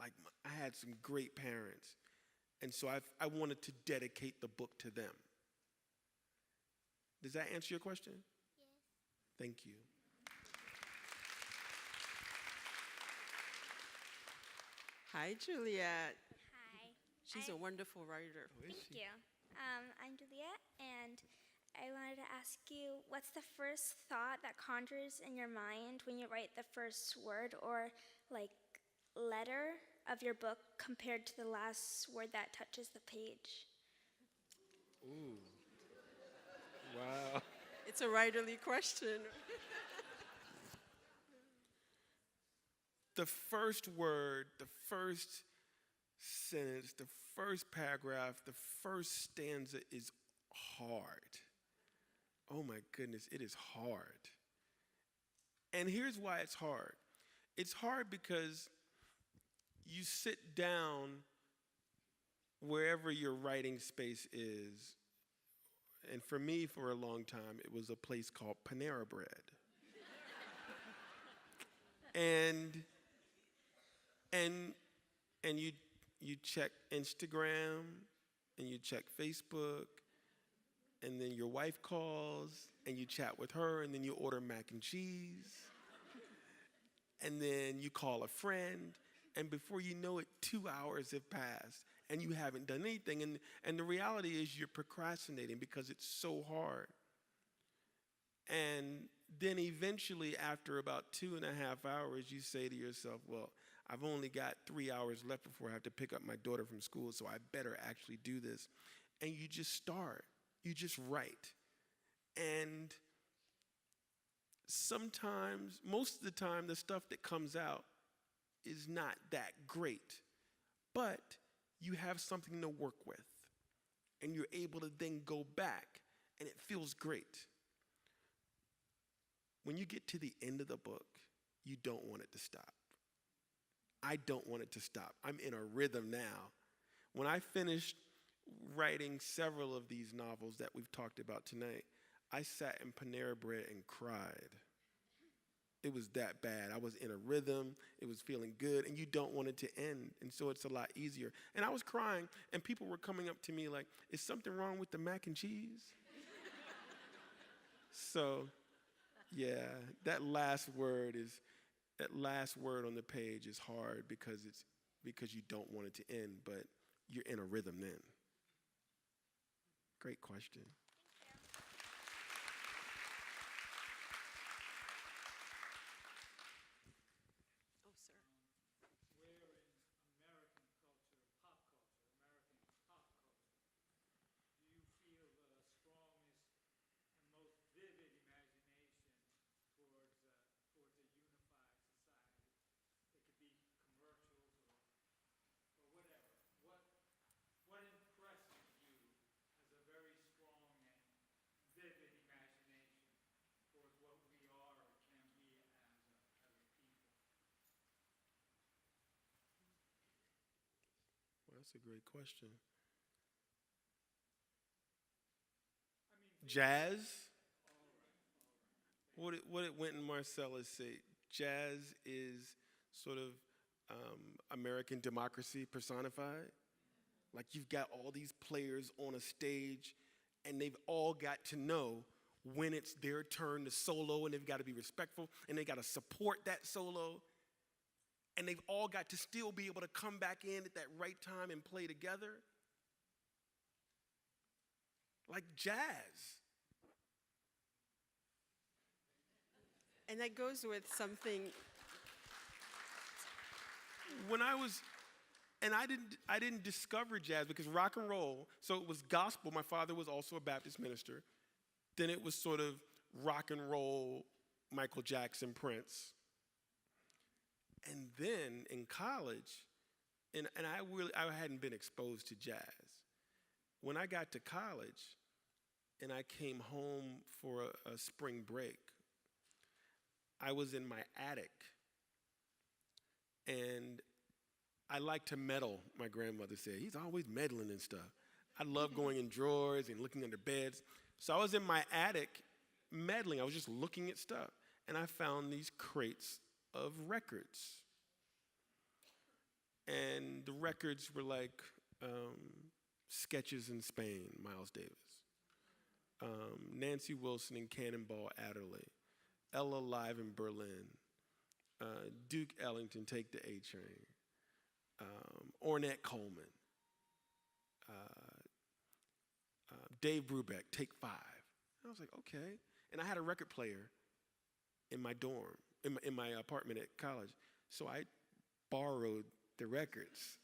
Like I had some great parents. And so I wanted to dedicate the book to them. Does that answer your question? Yes. Thank you.
Hi, Juliet.
Hi.
She's a wonderful writer.
Thank you. I'm Juliet, and I wanted to ask you, what's the first thought that conjures in your mind when you write the first word or like letter of your book compared to the last word that touches the page?
Ooh. Wow.
It's a writerly question.
The first word, the first sentence, the first paragraph, the first stanza is hard. Oh my goodness, it is hard. And here's why it's hard. It's hard because you sit down wherever your writing space is. And for me, for a long time, it was a place called Panera Bread. And you check Instagram, and you check Facebook, and then your wife calls, and you chat with her, and then you order mac and cheese, and then you call a friend, and before you know it, 2 hours have passed, and you haven't done anything. And the reality is you're procrastinating because it's so hard. And then eventually, after about 2.5 hours, you say to yourself, well, I've only got 3 hours left before I have to pick up my daughter from school, so I better actually do this. And you just start. You just write. And sometimes, most of the time, the stuff that comes out is not that great. But you have something to work with. And you're able to then go back, and it feels great. When you get to the end of the book, you don't want it to stop. I don't want it to stop. I'm in a rhythm now. When I finished writing several of these novels that we've talked about tonight, I sat in Panera Bread and cried. It was that bad. I was in a rhythm. It was feeling good, and you don't want it to end, and so it's a lot easier. And I was crying, and people were coming up to me like, is something wrong with the mac and cheese? So, yeah, that last word on the page is hard because you don't want it to end, but you're in a rhythm then. Great question. Well, that's a great question. Jazz? What did Wynton Marsalis say? Jazz is sort of American democracy personified. Like you've got all these players on a stage, and they've all got to know when it's their turn to solo, and they've got to be respectful, and they got to support that solo, and they've all got to still be able to come back in at that right time and play together. Like jazz.
And that goes with something.
When I didn't discover jazz because rock and roll, so it was gospel. My father was also a Baptist minister. Then it was sort of rock and roll, Michael Jackson, Prince. And then in college, and I hadn't been exposed to jazz. When I got to college and I came home for a spring break, I was in my attic, and I like to meddle, my grandmother said. He's always meddling and stuff. I love going in drawers and looking under beds. So I was in my attic meddling. I was just looking at stuff, and I found these crates of records. And the records were like Sketches in Spain, Miles Davis, Nancy Wilson and Cannonball Adderley, Ella Live in Berlin, Duke Ellington, Take the A Train, Ornette Coleman, Dave Brubeck, Take 5. And I was like, okay. And I had a record player in my dorm, in my apartment at college. So I borrowed the records.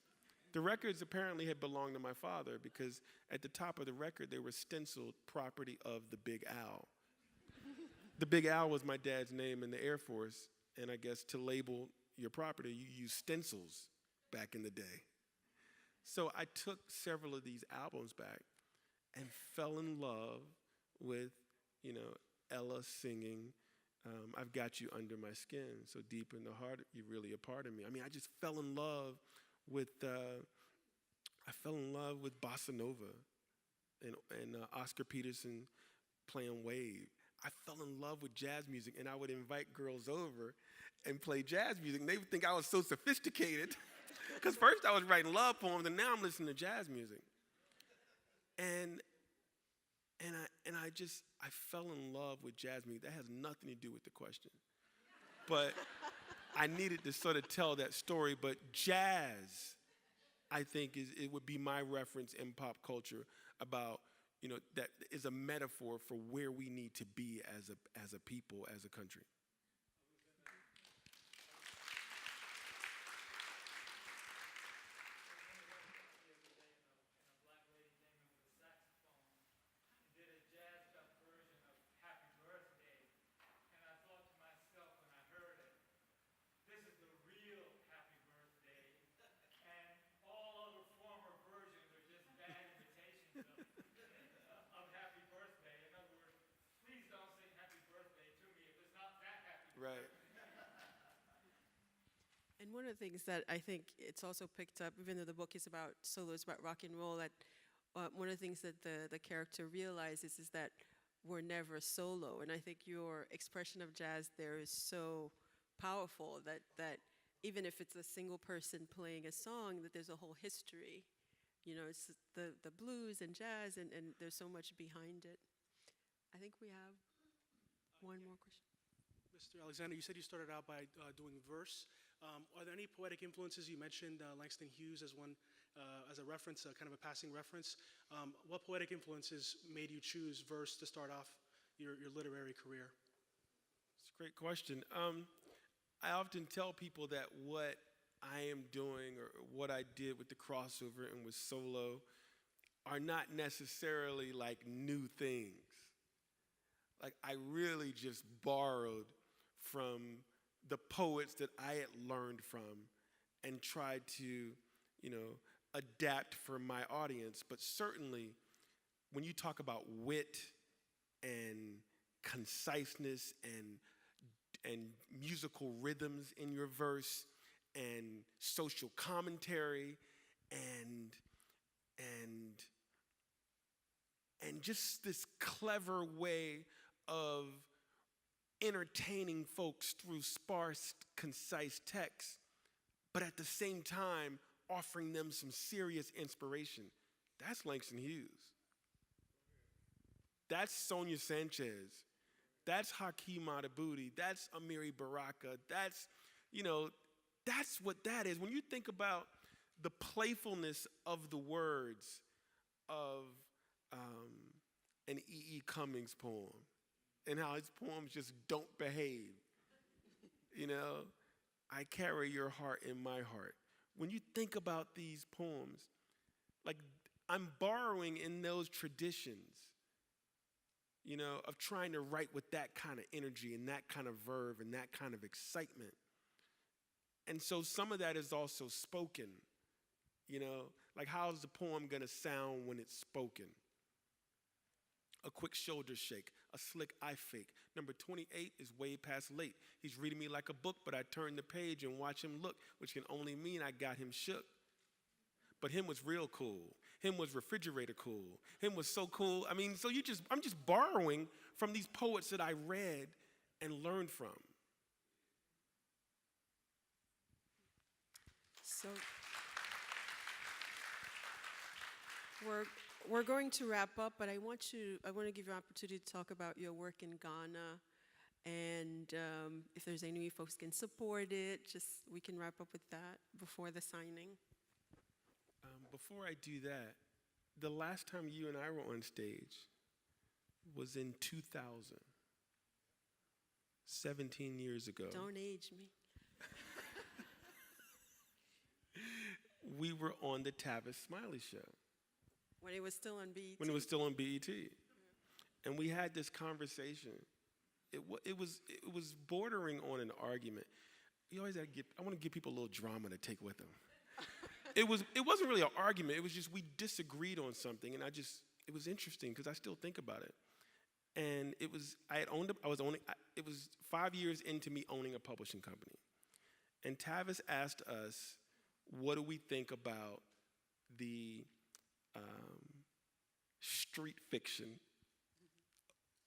The records apparently had belonged to my father because at the top of the record, they were stenciled property of the Big Al. The Big Al was my dad's name in the Air Force, and I guess to label your property, you use stencils back in the day. So I took several of these albums back and fell in love with, Ella singing, I've Got You Under My Skin, so deep in the heart, you're really a part of me. I mean, I just fell in love with, Bossa Nova and Oscar Peterson playing Wave. I fell in love with jazz music, and I would invite girls over and play jazz music, and they would think I was so sophisticated, because first I was writing love poems, and now I'm listening to jazz music. And I fell in love with jazz music. That has nothing to do with the question. But I needed to sort of tell that story. But jazz, I think, it would be my reference in pop culture about, that is a metaphor for where we need to be as a people, as a country. Right.
And one of the things that I think it's also picked up, even though the book is about solo, it's about rock and roll, that one of the things that the character realizes is that we're never solo. And I think your expression of jazz there is so powerful that even if it's a single person playing a song, that there's a whole history. You know, it's the blues and jazz, and there's so much behind it. I think we have one more question.
Mr. Alexander, you said you started out by doing verse. Are there any poetic influences? You mentioned Langston Hughes as one, as a reference, kind of a passing reference. What poetic influences made you choose verse to start off your literary career?
It's a great question. I often tell people that what I am doing or what I did with the crossover and with solo are not necessarily like new things. Like I really just borrowed from the poets that I had learned from and tried to, adapt for my audience. But certainly when you talk about wit and conciseness and musical rhythms in your verse and social commentary and just this clever way of entertaining folks through sparse, concise text, but at the same time offering them some serious inspiration. That's Langston Hughes. That's Sonia Sanchez. That's Hakeem Adabudi. That's Amiri Baraka. That's what that is. When you think about the playfulness of the words of an E.E. Cummings poem and how his poems just don't behave, I carry your heart in my heart. When you think about these poems, like I'm borrowing in those traditions, of trying to write with that kind of energy and that kind of verve and that kind of excitement. And so some of that is also spoken, like how's the poem gonna sound when it's spoken? A quick shoulder shake, a slick eye fake. Number 28 is way past late. He's reading me like a book, but I turn the page and watch him look, which can only mean I got him shook. But him was real cool. Him was refrigerator cool. Him was so cool. I mean, so I'm just borrowing from these poets that I read and learned from.
So we're going to wrap up, but I want to give you an opportunity to talk about your work in Ghana, and if there's any way folks can support it, we can wrap up with that before the signing.
Before I do that, the last time you and I were on stage was in 2000, 17 years ago.
Don't age me.
We were on the Tavis Smiley Show.
When it was still on BET.
When it was still on BET. And we had this conversation. It was bordering on an argument. You always I want to give people a little drama to take with them. It wasn't really an argument. It was just we disagreed on something, and it was interesting because I still think about it. And it was 5 years into me owning a publishing company. And Tavis asked us, what do we think about the street fiction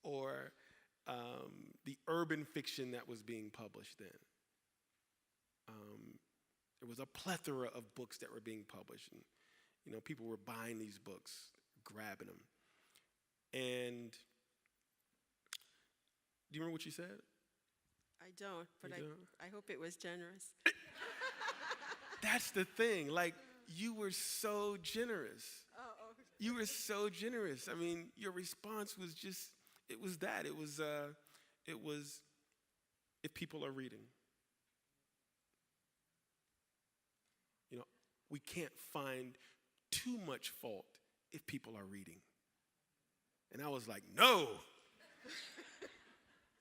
or the urban fiction that was being published then? There was a plethora of books that were being published, and people were buying these books, grabbing them. And do you remember what you said?
I don't, but I hope it was generous.
That's the thing. Like, you were so generous.
Oh.
You were so generous. I mean, your response was just, it was that. It was if people are reading. We can't find too much fault if people are reading. And I was like, no.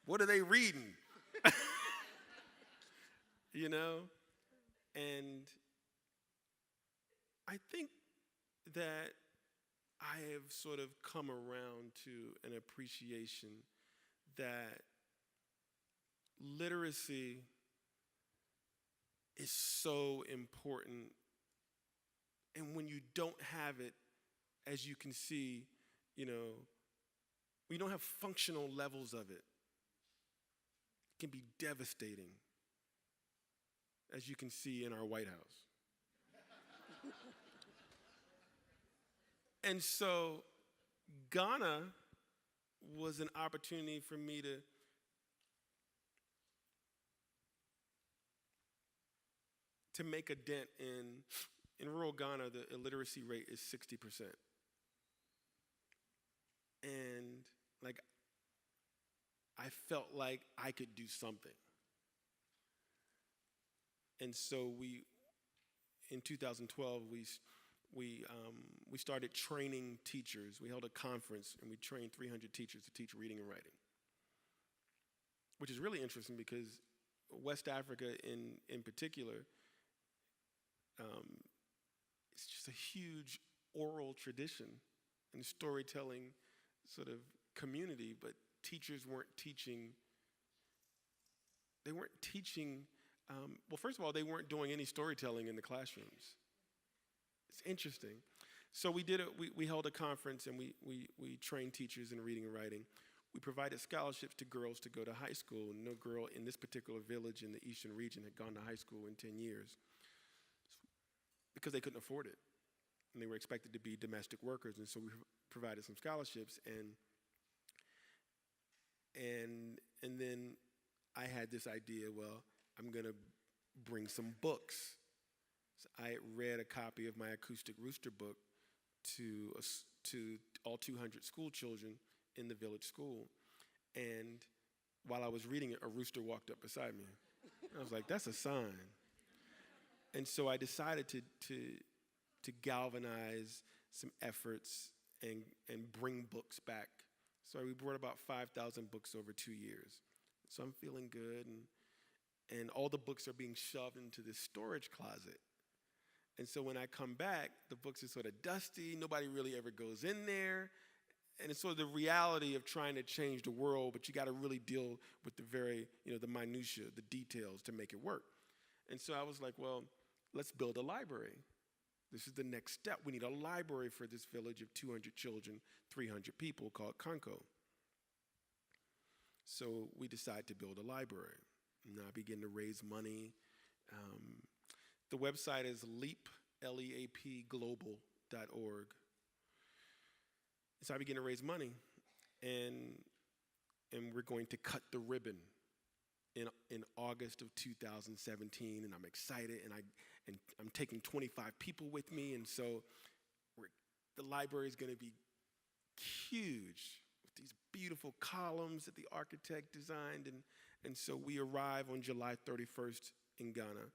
What are they reading? And I think that I have sort of come around to an appreciation that literacy is so important. And when you don't have it, as you can see, we don't have functional levels of it. It can be devastating, as you can see in our White House. And so Ghana was an opportunity for me to make a dent in rural Ghana. The illiteracy rate is 60%. And I felt like I could do something. And so in 2012, we started training teachers. We held a conference and we trained 300 teachers to teach reading and writing, which is really interesting because West Africa in particular, it's just a huge oral tradition and storytelling sort of community, but teachers weren't teaching. Well, first of all, they weren't doing any storytelling in the classrooms. It's interesting. So we held a conference and we trained teachers in reading and writing. We provided scholarships to girls to go to high school. No girl in this particular village in the eastern region had gone to high school in 10 years because they couldn't afford it. And they were expected to be domestic workers. And so we provided some scholarships. And then I had this idea, well, I'm going to bring some books. So I read a copy of my acoustic rooster book to all 200 school children in the village school. And while I was reading it, a rooster walked up beside me. I was like, that's a sign. And so I decided to galvanize some efforts and bring books back. So we brought about 5,000 books over 2 years. So I'm feeling good, and all the books are being shoved into this storage closet. And so when I come back, the books are sort of dusty. Nobody really ever goes in there. And it's sort of the reality of trying to change the world, but you got to really deal with the the minutia, the details to make it work. And so I was like, well, let's build a library. This is the next step. We need a library for this village of 200 children, 300 people called Conco. So we decided to build a library. And I began to raise money. The website is leap, L-E-A-P, global.org. So I began to raise money, and we're going to cut the ribbon in August of 2017, and I'm excited, and I'm taking 25 people with me, and so the library is going to be huge with these beautiful columns that the architect designed, and so we arrive on July 31st in Ghana,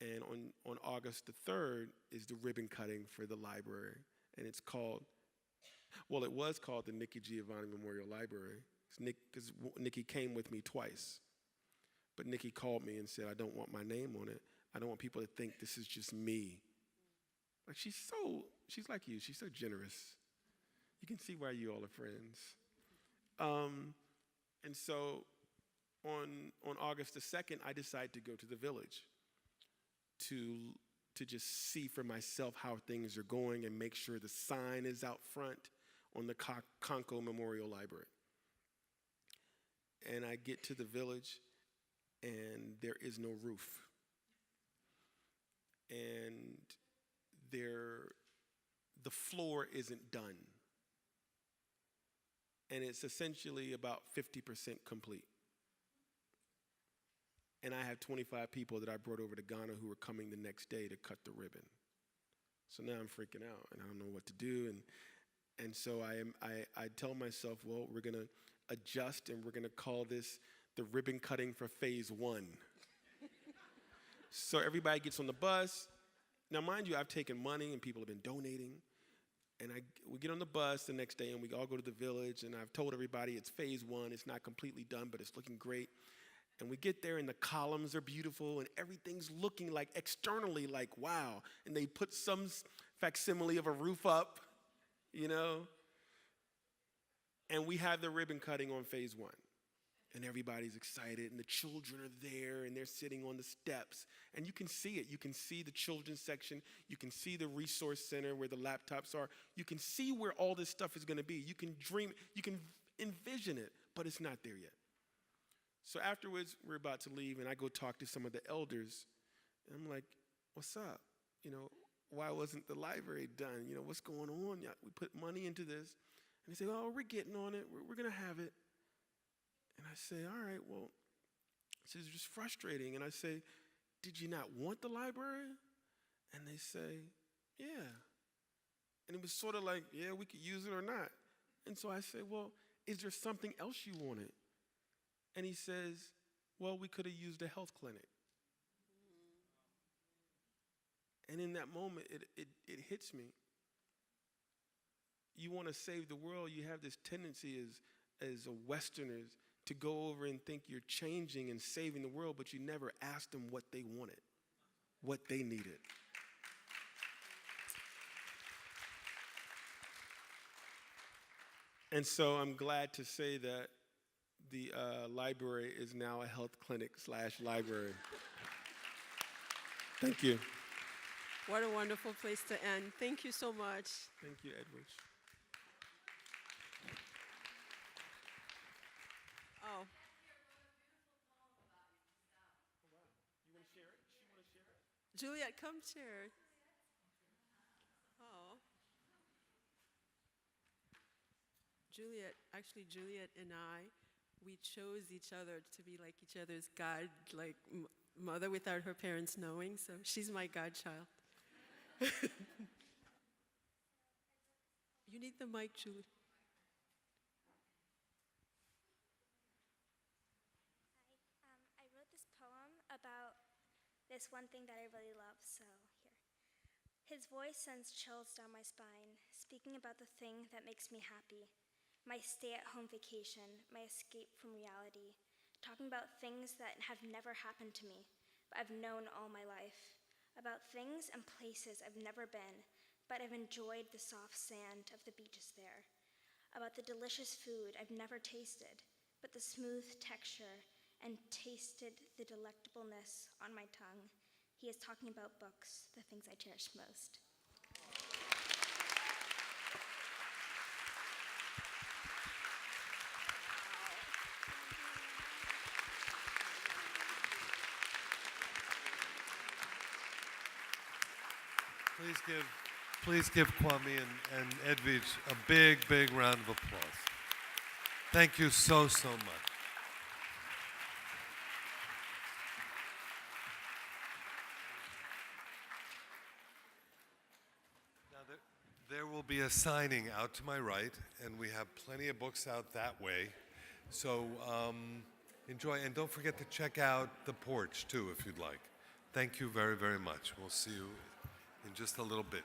and on August the 3rd is the ribbon cutting for the library, and it was called the Nikki Giovanni Memorial Library, because Nikki came with me twice. But Nikki called me and said, I don't want my name on it. I don't want people to think this is just me. Like she's like you. She's so generous. You can see why you all are friends. And so on August the 2nd, I decided to go to the village to just see for myself how things are going and make sure the sign is out front on the Conco Memorial Library. And I get to the village, and there is no roof. And the floor isn't done. And it's essentially about 50% complete. And I have 25 people that I brought over to Ghana who are coming the next day to cut the ribbon. So now I'm freaking out, and I don't know what to do. And so I tell myself, well, we're going to adjust, and we're going to call this the ribbon cutting for phase 1. So everybody gets on the bus. Now, mind you, I've taken money, and people have been donating. And we get on the bus the next day, and we all go to the village, and I've told everybody it's phase 1. It's not completely done, but it's looking great. And we get there, and the columns are beautiful, and everything's looking like externally like, wow. And they put some facsimile of a roof up, And we have the ribbon cutting on phase 1. and everybody's excited, and the children are there, and they're sitting on the steps, and you can see it. You can see the children's section. You can see the resource center where the laptops are. You can see where all this stuff is going to be. You can dream, you can envision it, but it's not there yet. So afterwards, we're about to leave, and I go talk to some of the elders, and I'm like, what's up? You know, why wasn't the library done? You know, what's going on? Yeah, we put money into this. And they say, oh, we're getting on it. We're going to have it. And I say, all right, well, it's just frustrating. And I say, did you not want the library? And they say, yeah. And it was sort of like, yeah, we could use it or not. And so I say, well, is there something else you wanted? And he says, well, we could have used a health clinic. And in that moment, it hits me. You want to save the world, you have this tendency as Westerners to go over and think you're changing and saving the world, but you never asked them what they wanted, what they needed. And so I'm glad to say that the library is now a health clinic / library. Thank you.
What a wonderful place to end. Thank you so much.
Thank you, Edwidge.
Oh.
You want to share it? She want to share it?
Juliet, come share. Oh. Juliet and I, we chose each other to be like each other's God, like mother without her parents knowing, so she's my godchild. You need the mic, Julie.
I wrote this poem about this one thing that I really love, so here. His voice sends chills down my spine, speaking about the thing that makes me happy. My stay-at-home vacation, my escape from reality. Talking about things that have never happened to me, but I've known all my life. About things and places I've never been, but I've enjoyed the soft sand of the beaches there. About the delicious food I've never tasted, but the smooth texture and tasted the delectableness on my tongue. He is talking about books, the things I cherish most.
Please give Kwame and Edwidge a big, big round of applause. Thank you so, so much. Now there will be a signing out to my right, and we have plenty of books out that way. So enjoy, and don't forget to check out the porch too if you'd like. Thank you very, very much. We'll see you in just a little bit.